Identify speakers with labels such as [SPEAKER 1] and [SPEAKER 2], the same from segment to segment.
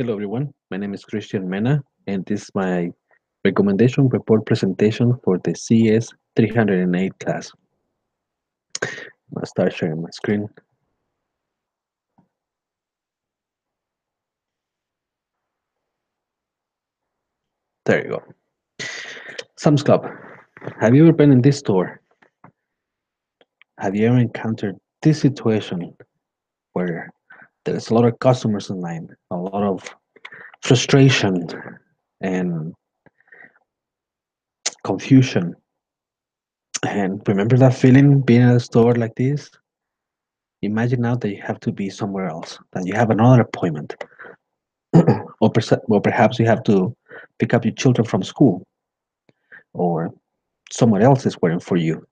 [SPEAKER 1] Hello everyone, my name is Christian Mena and this is my recommendation report presentation for the CS 308 class. I'll start sharing my screen. There you go. Sam's Club. Have you ever been in this store? Have you ever encountered this situation where there's a lot of customers in line, a lot of frustration and confusion? And remember that feeling being at a store like this? Imagine now that you have to be somewhere else, that you have another appointment or perhaps you have to pick up your children from school, or someone else is waiting for you.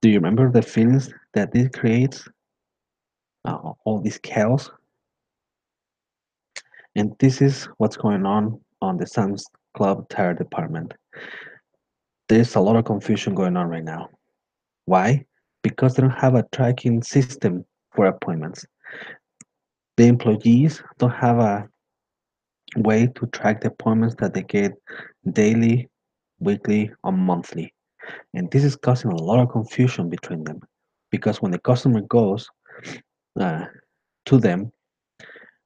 [SPEAKER 1] Do you remember the feelings that this creates? All this chaos, and this is what's going on the Sam's Club tire department. There's a lot of confusion going on right now. Why? Because they don't have a tracking system for appointments. The employees don't have a way to track the appointments that they get daily, weekly, or monthly. And this is causing a lot of confusion between them because when the customer goes uh, to them,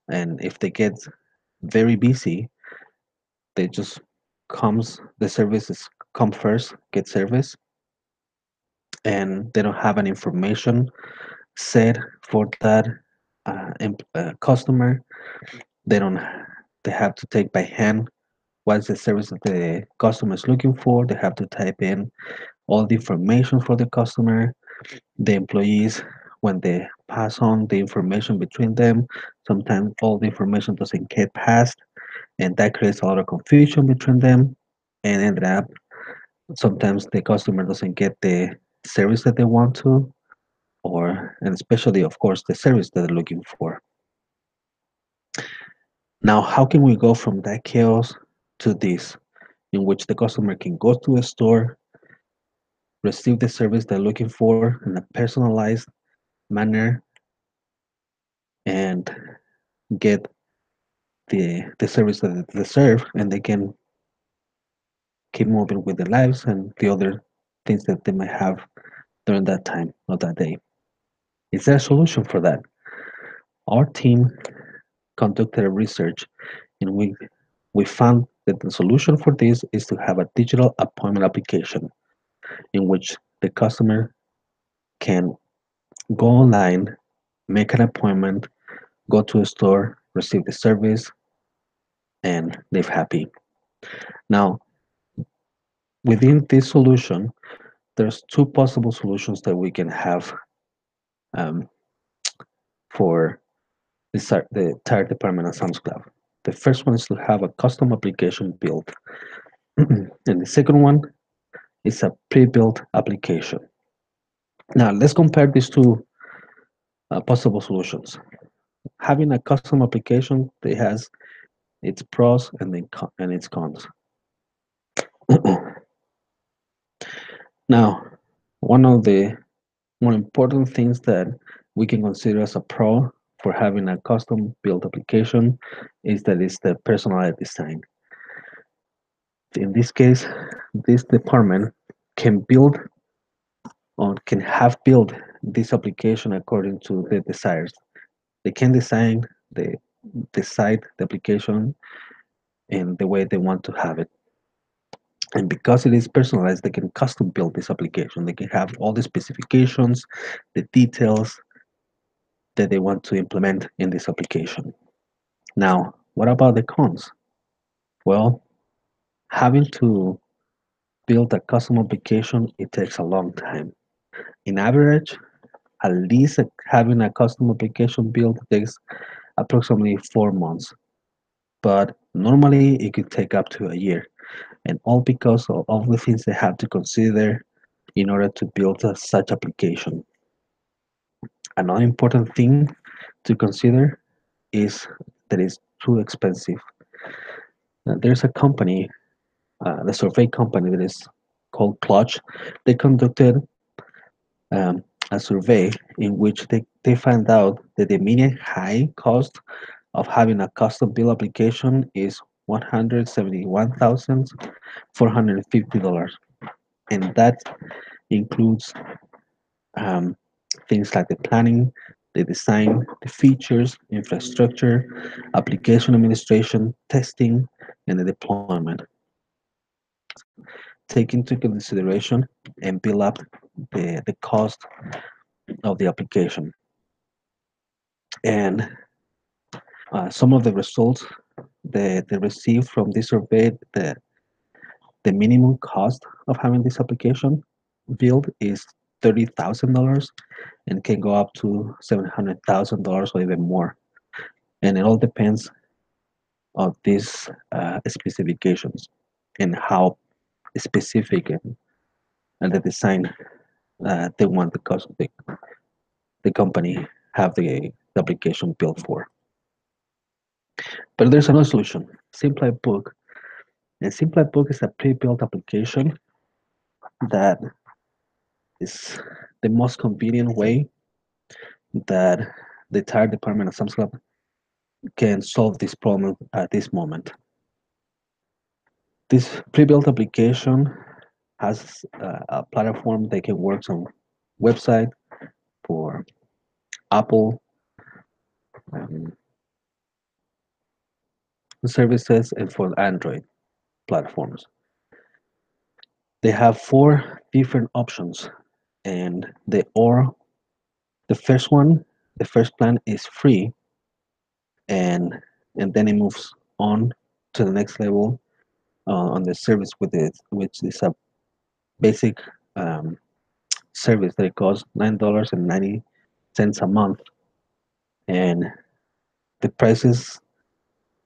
[SPEAKER 1] and if they get very busy, they just the services come first, get service, and they don't have an information set for that customer. They don't. They have to take by hand what's the service that the customer is looking for. They have to type in all the information for the customer. The employees, when they pass on the information between them, sometimes all the information doesn't get passed, and that creates a lot of confusion between them, and ended up sometimes the customer doesn't get the service that they want to, or and especially of course the service that they're looking for. Now, how can we go from that chaos to this, in which the customer can go to a store, receive the service they're looking for in a personalized manner, and get the service that they deserve, and they can keep moving with their lives and the other things that they might have during that time or that day. Is there a solution for that? Our team conducted a research and we found that the solution for this is to have a digital appointment application in which the customer can go online, make an appointment, go to a store, receive the service, and live happy. Now, within this solution, there's two possible solutions that we can have um, for the tire department at Sam's Club. The first one is to have a custom application built, and the second one is a pre-built application. Now, let's compare these two possible solutions. Having a custom application, it has its pros and its cons. Now, one of the more important things that we can consider as a pro for having a custom built application is that it's the personalized design. In this case, this department can build or can have built this application according to the desires. They can design the site, the application, in the way they want to have it. And because it is personalized, they can custom build this application. They can have all the specifications, the details that they want to implement in this application. Now, what about the cons? Well, having to build a custom application, it takes a long time. In average, at least having a custom application built takes approximately 4 months, but normally it could take up to a year, and all because of all the things they have to consider in order to build such application. Another important thing to consider is that it's too expensive. There's a company, the survey company that is called Clutch. They conducted a survey in which they found out that the median high cost of having a custom build application is $171,450, and that includes um, things like the planning, the design, the features, infrastructure, application administration, testing, and the deployment. Take into consideration and build up the cost of the application. And some of the results that they received from this survey, the minimum cost of having this application built is $30,000 and can go up to $700,000 or even more. And it all depends on these specifications and how specific and the design they want the company have the application built for. But there's another solution, Simply Book. And Simply Book is a pre-built application that is the most convenient way that the entire department of Sam's Club can solve this problem at this moment. This pre-built application has a platform that can work on website for Apple um, services and for Android platforms. They have four different options, and the first one, the first plan is free, and and then it moves on to the next level on the service with it, which is a basic um, service that costs $9.90 a month, and the prices.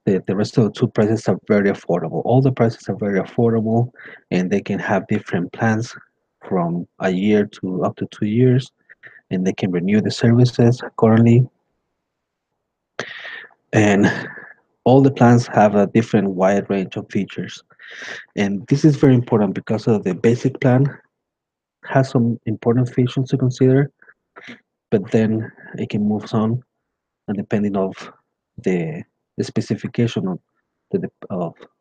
[SPEAKER 1] The rest of the two prices are very affordable. All the prices are very affordable, and they can have different plans from a year to up to 2 years, and they can renew the services accordingly. And all the plans have a different wide range of features. And this is very important because of the basic plan has some important features to consider, but then it can move on and depending of the, the specification of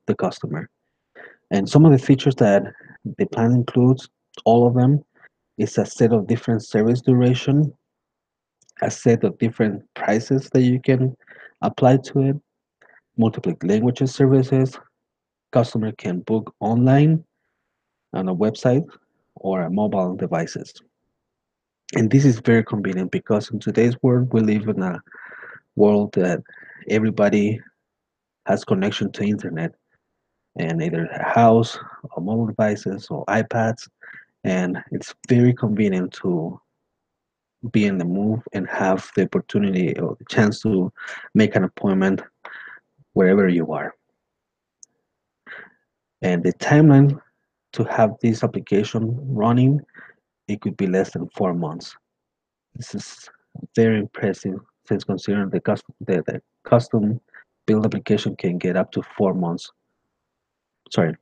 [SPEAKER 1] the customer. And some of the features that the plan includes, all of them, is a set of different service duration, a set of different prices that you can apply to it, multiple languages services, customer can book online on a website or a mobile devices. And this is very convenient because in today's world, we live in a world that everybody has connection to internet and either a house or mobile devices or iPads. And it's very convenient to be in the move and have the opportunity or the chance to make an appointment wherever you are. And the timeline to have this application running, it could be less than 4 months. This is very impressive since considering the custom build application can get up to 4 months. Sorry,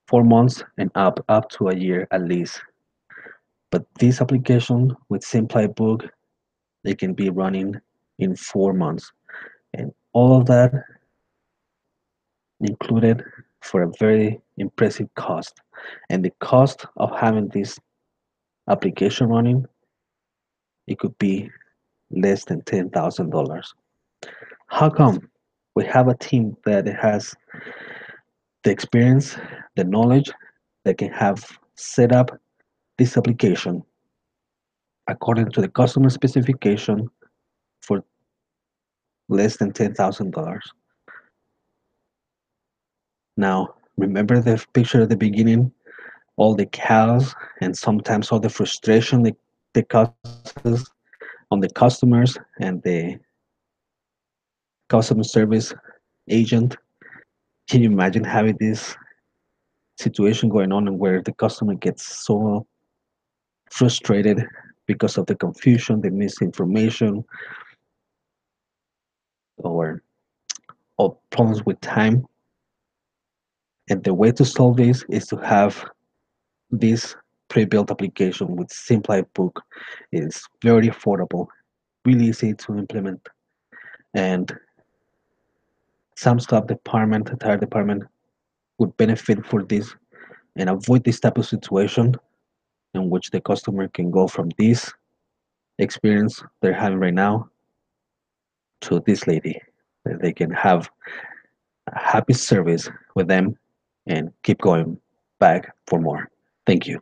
[SPEAKER 1] 4 months and up to a year at least. But this application with Simply Book, they can be running in 4 months. And all of that included for a very impressive cost. And the cost of having this application running, it could be less than $10,000. How come? We have a team that has the experience, the knowledge that can have set up this application according to the customer specification for less than $10,000. Now, remember the picture at the beginning, all the chaos and sometimes all the frustration that causes on the customers and the customer service agent. Can you imagine having this situation going on and where the customer gets so frustrated because of the confusion, the misinformation, or, or problems with time? And the way to solve this is to have this pre-built application with Simply Book. It's very affordable, really easy to implement, and Sam's Club department, the tire department, would benefit for this and avoid this type of situation in which the customer can go from this experience they're having right now to this lady. That they can have a happy service with them and keep going back for more. Thank you.